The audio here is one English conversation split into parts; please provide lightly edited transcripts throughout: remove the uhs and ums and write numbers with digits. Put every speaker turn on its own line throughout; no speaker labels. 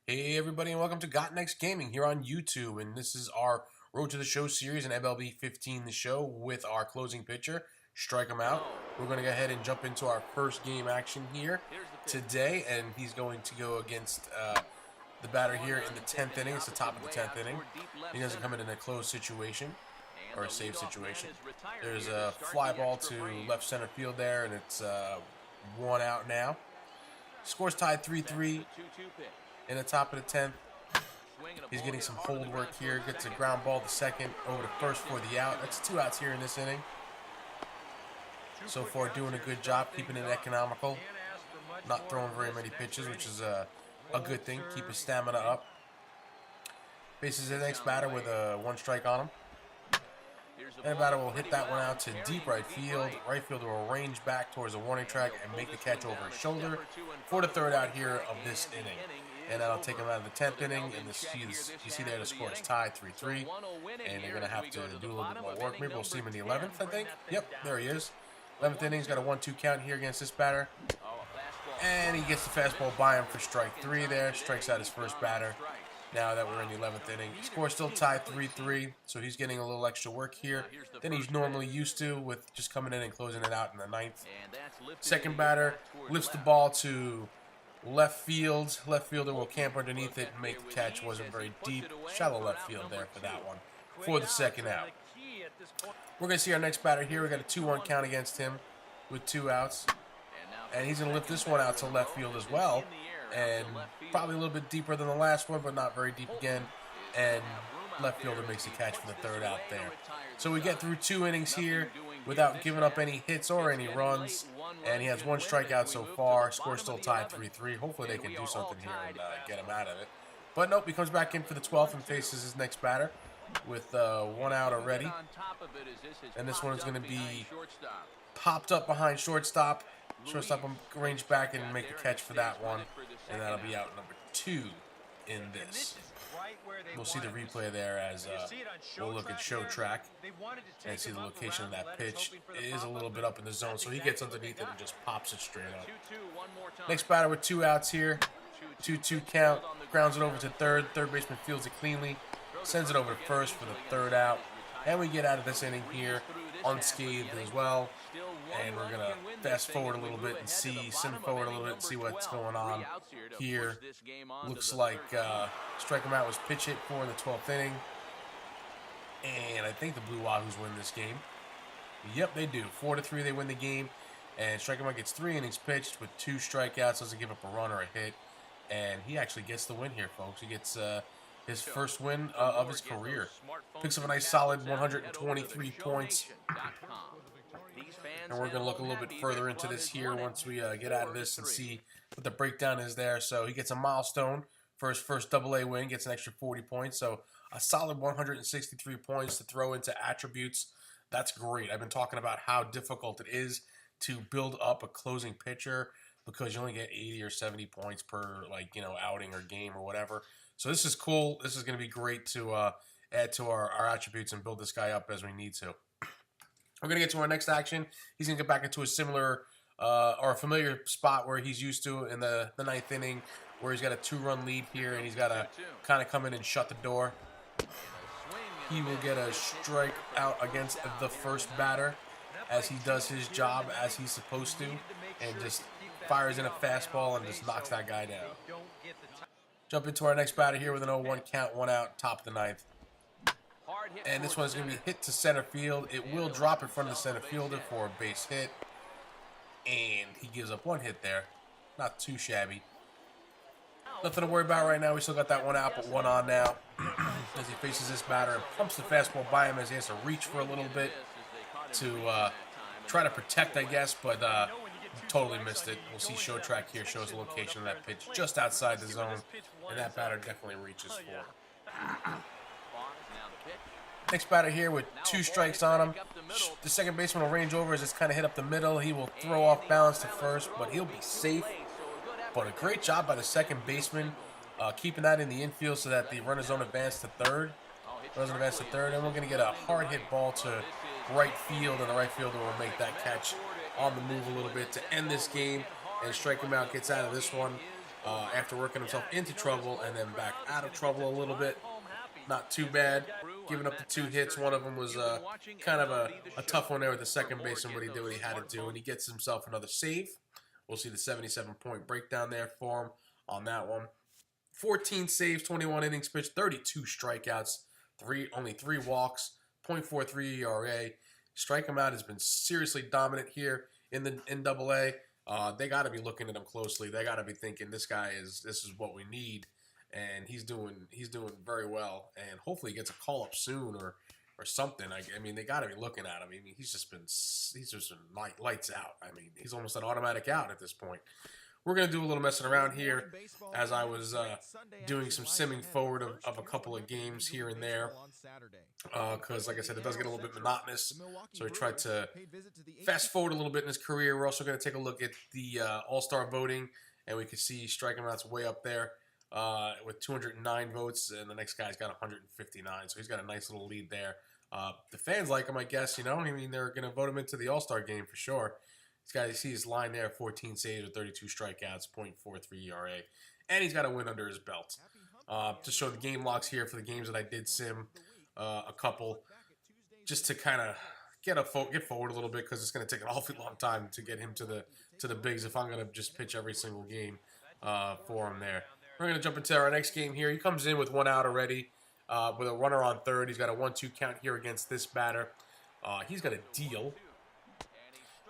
Hey everybody, and welcome to Got Next Gaming here on YouTube, and this is our Road to the Show series in MLB 15 The Show with our closing pitcher, Strikum Out. We're going to go ahead and jump into our first game action here today, and he's going to go against the batter here in the 10th inning. It's the top of the 10th inning. He doesn't come in a closed situation or a save situation. There's a fly ball to left center field there, and it's 1 out now. Score's tied 3-3. In the top of the 10th, he's getting some hold work here. Gets a ground ball to second, over to first for the out. That's 2 outs here in this inning. So far, doing a good job, keeping it economical. Not throwing very many pitches, which is a good thing. Keep his stamina up. Faces his next batter with a 1 strike on him. And the batter will hit that one out to deep right field. Right fielder will range back towards the warning track and make the catch over his shoulder for the 3rd out here of this inning. And that'll take him out of the 10th inning. And you see there the score is tied 3-3. And they're going to have to do a little bit more work. Maybe we'll see him in the 11th, I think. Yep, there he is. 11th inning, he's got a 1-2 count here against this batter. And he gets the fastball by him for strike 3 there. Strikes out his first batter. Now that we're in the 11th inning, score still tied 3-3, so he's getting a little extra work here than he's normally used to with just coming in and closing it out in the 9th. Second batter lifts the ball to left field. Left fielder will camp underneath it and make the catch. Wasn't very deep. Shallow left field there for that one for the 2nd out. We're going to see our next batter here. We got a 2-1 count against him with 2 outs. And he's going to lift this one out to left field as well. And probably a little bit deeper than the last one, but not very deep again. And left fielder makes the catch for the 3rd out there. So we get through 2 innings here without giving up any hits or any runs. And he has 1 strikeout so far. Score still tied 3-3. Hopefully they can do something here and get him out of it. But nope, he comes back in for the 12th and faces his next batter with 1 out already. And this one is going to be popped up behind shortstop. Shortstop will range back and make the catch for that one. And that'll be out number 2 in this. We'll see the replay there as we'll look at show track and see the location of that pitch. It is a little bit up in the zone, so he gets underneath it and just pops it straight up. Next batter with 2 outs here. 2-2 count. Grounds it over to third. Third baseman fields it cleanly. Sends it over to first for the 3rd out. And we get out of this inning here unscathed as well. And we're going to fast forward a little bit and send forward a little bit and see what's going on here. Looks like Strikum Out was pitch hit for in the 12th inning. And I think the Blue Wahoos win this game. Yep, they do. 4-3, they win the game. And Strikum Out gets 3 innings pitched with 2 strikeouts. Doesn't give up a run or a hit. And he actually gets the win here, folks. He gets his first win of his career. Picks up a nice solid 123 points. And we're going to look a little bit further into this here once we get out of this and see what the breakdown is there. So he gets a milestone for his first AA win, gets an extra 40 points. So a solid 163 points to throw into attributes. That's great. I've been talking about how difficult it is to build up a closing pitcher because you only get 80 or 70 points per outing or game or whatever. So this is cool. This is going to be great to add to our attributes and build this guy up as we need to. We're going to get to our next action. He's going to get back into a similar or a familiar spot where he's used to in the 9th inning, where he's got a 2-run lead here, and he's got to kind of come in and shut the door. He will get a strike out against the first batter as he does his job as he's supposed to, and just fires in a fastball and just knocks that guy down. Jump into our next batter here with an 0-1 count, 1 out, top of the 9th. And this one is going to be hit to center field. It will drop in front of the center fielder for a base hit. And he gives up 1 hit there. Not too shabby. Nothing to worry about right now. We still got that 1 out, but 1 on now. As he faces this batter and pumps the fastball by him as he has to reach for a little bit to try to protect, I guess, but totally missed it. We'll see show track here shows the location of that pitch just outside the zone, and that batter definitely reaches for. Next batter here with 2 strikes on him. The second baseman will range over as it's kind of hit up the middle. He will throw off balance to first, but he'll be safe. But a great job by the second baseman keeping that in the infield so that the runners don't advance to third. And we're going to get a hard hit ball to right field, and the right fielder will make that catch on the move a little bit to end this game. And Strikum Out gets out of this one after working himself into trouble and then back out of trouble a little bit. Not too bad. Giving up the 2 hits. One of them was kind of a tough one there with the second baseman, but he did what he had to do, and he gets himself another save. We'll see the 77-point breakdown there for him on that one. 14 saves, 21 innings pitched, 32 strikeouts, only 3 walks, .43 ERA. Strikum Out has been seriously dominant here in AA. They got to be looking at him closely. They got to be thinking this is what we need, and he's doing very well. And hopefully he gets a call up soon or something. I mean, they got to be looking at him. I mean, he's just been lights out. I mean, he's almost an automatic out at this point. We're going to do a little messing around here as I was doing some simming forward of a couple of games here and there because, like I said, it does get a little bit monotonous. So we tried to fast forward a little bit in his career. We're also going to take a look at the All-Star voting, and we can see Strikum Out's way up there with 209 votes, and the next guy's got 159. So he's got a nice little lead there. The fans like him, I guess. You know, I mean, they're going to vote him into the All-Star game for sure. This guy, you see his line there, 14 saves with 32 strikeouts, .43 ERA. And he's got a win under his belt. To show the game logs here for the games that I did sim, a couple, just to kind of get forward a little bit because it's going to take an awfully long time to get him to the bigs if I'm going to just pitch every single game for him there. We're going to jump into our next game here. He comes in with 1 out already with a runner on third. He's got a 1-2 count here against this batter. He's got a deal.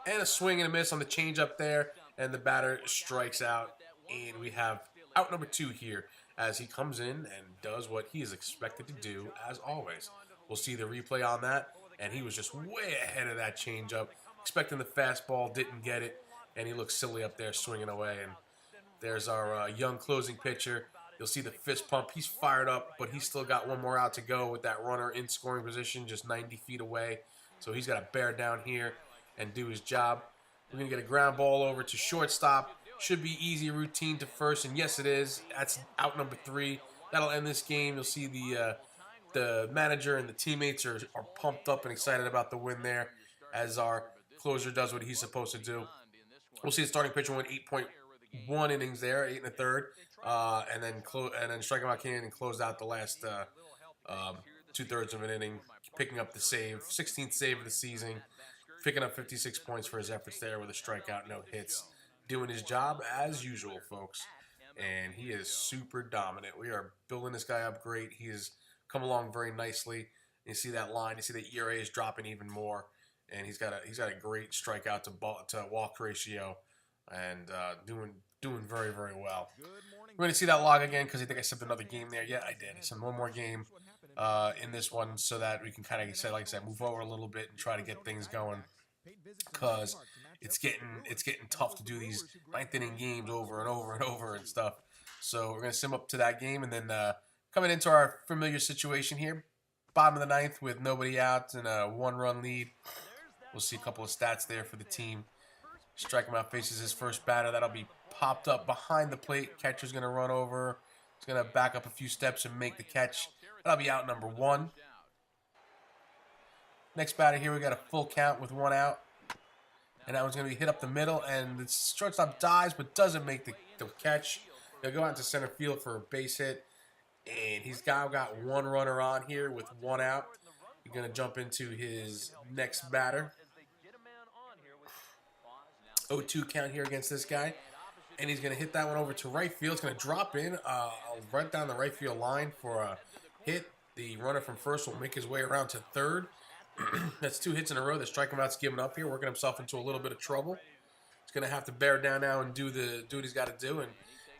And a swing and a miss on the changeup there, and the batter strikes out. And we have out number 2 here as he comes in and does what he is expected to do as always. We'll see the replay on that, and he was just way ahead of that changeup, expecting the fastball, didn't get it, and he looks silly up there swinging away. And there's our young closing pitcher. You'll see the fist pump. He's fired up, but he's still got 1 more out to go with that runner in scoring position, just 90 feet away. So he's got to bear down here and do his job. We're going to get a ground ball over to shortstop. Should be easy routine to first, and yes, it is. That's out number 3. That'll end this game. You'll see the manager and the teammates are pumped up and excited about the win there as our closer does what he's supposed to do. We'll see the starting pitcher went 8.1 innings there, 8 1/3, and then Strikum Out came in and closed out the last 2/3 of an inning, picking up the save, 16th save of the season. Picking up 56 points for his efforts there with a strikeout, no hits. Doing his job as usual, folks. And he is super dominant. We are building this guy up great. He has come along very nicely. You see that line. You see the ERA is dropping even more. And he's got a great strikeout to walk ratio. And doing very, very well. We're going to see that log again because I think I sent another game there. Yeah, I did. I sent 1 more game in this one so that we can kind of, like I said, move over a little bit and try to get things going. Because it's getting tough to do these 9th inning games over and over and over and stuff. So we're going to sim up to that game, and then coming into our familiar situation here, bottom of the 9th with nobody out and a 1-run lead. We'll see a couple of stats there for the team. Strikum Out faces his first batter. That'll be popped up behind the plate. Catcher's going to run over. He's going to back up a few steps and make the catch. That'll be out number 1. Next batter here, we got a full count with 1 out. And that one's going to be hit up the middle, and the shortstop dives but doesn't make the catch. He'll go out to center field for a base hit. And he's got 1 runner on here with 1 out. He's going to jump into his next batter. 0-2 count here against this guy. And he's going to hit that one over to right field. It's going to drop in right down the right field line for a hit. The runner from first will make his way around to third. That's 2 hits in a row that Strikum Out's giving up here, working himself into a little bit of trouble. He's going to have to bear down now and do what he's got to do. And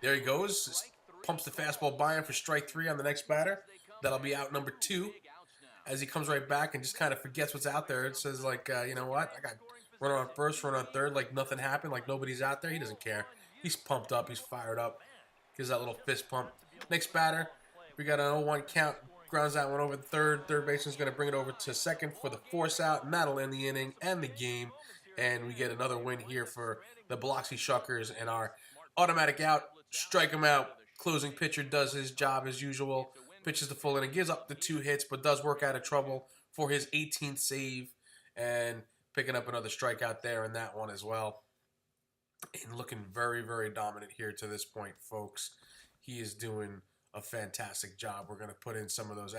there he goes. Just pumps the fastball by him for strike 3 on the next batter. That'll be out number 2. As he comes right back and just kind of forgets what's out there. It says, like, you know what? I got runner on first, runner on third, like nothing happened, like nobody's out there. He doesn't care. He's pumped up. He's fired up. Gives that little fist pump. Next batter, we got an 0-1 count. Grounds that one over the third. Third baseman's going to bring it over to second for the force out, and that'll end the inning and the game. And we get another win here for the Biloxi Shuckers, and our automatic out, Strikum Out. Closing pitcher does his job as usual. Pitches the full inning, gives up the 2 hits, but does work out of trouble for his 18th save, and picking up another strikeout there in that one as well. and looking very, very dominant here to this point, folks. He is doing a fantastic job. We're going to put in some of those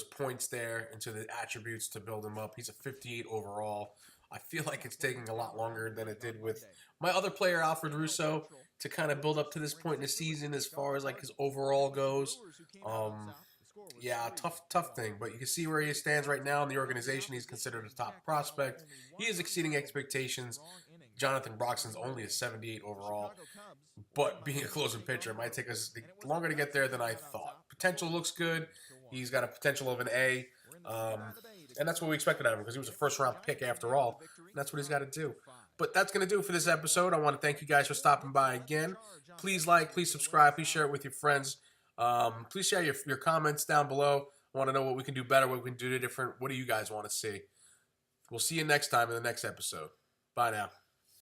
points there into the attributes to build him up. He's a 58 overall. I feel like it's taking a lot longer than it did with my other player, Alfred Russo, to kind of build up to this point in the season as far as like his overall goes. Yeah, tough thing. But you can see where he stands right now in the organization. He's considered a top prospect. He is exceeding expectations. Jonathan Broxton's only a 78 overall. But being a closing pitcher, it might take us longer to get there than I thought. Potential looks good. He's got a potential of an A. And that's what we expected out of him because he was a first-round pick after all. And that's what he's got to do. But that's going to do it for this episode. I want to thank you guys for stopping by again. Please like, please subscribe, please share it with your friends. Please share your comments down below. I want to know what we can do better, what we can do different. What do you guys want to see? We'll see you next time in the next episode. Bye now.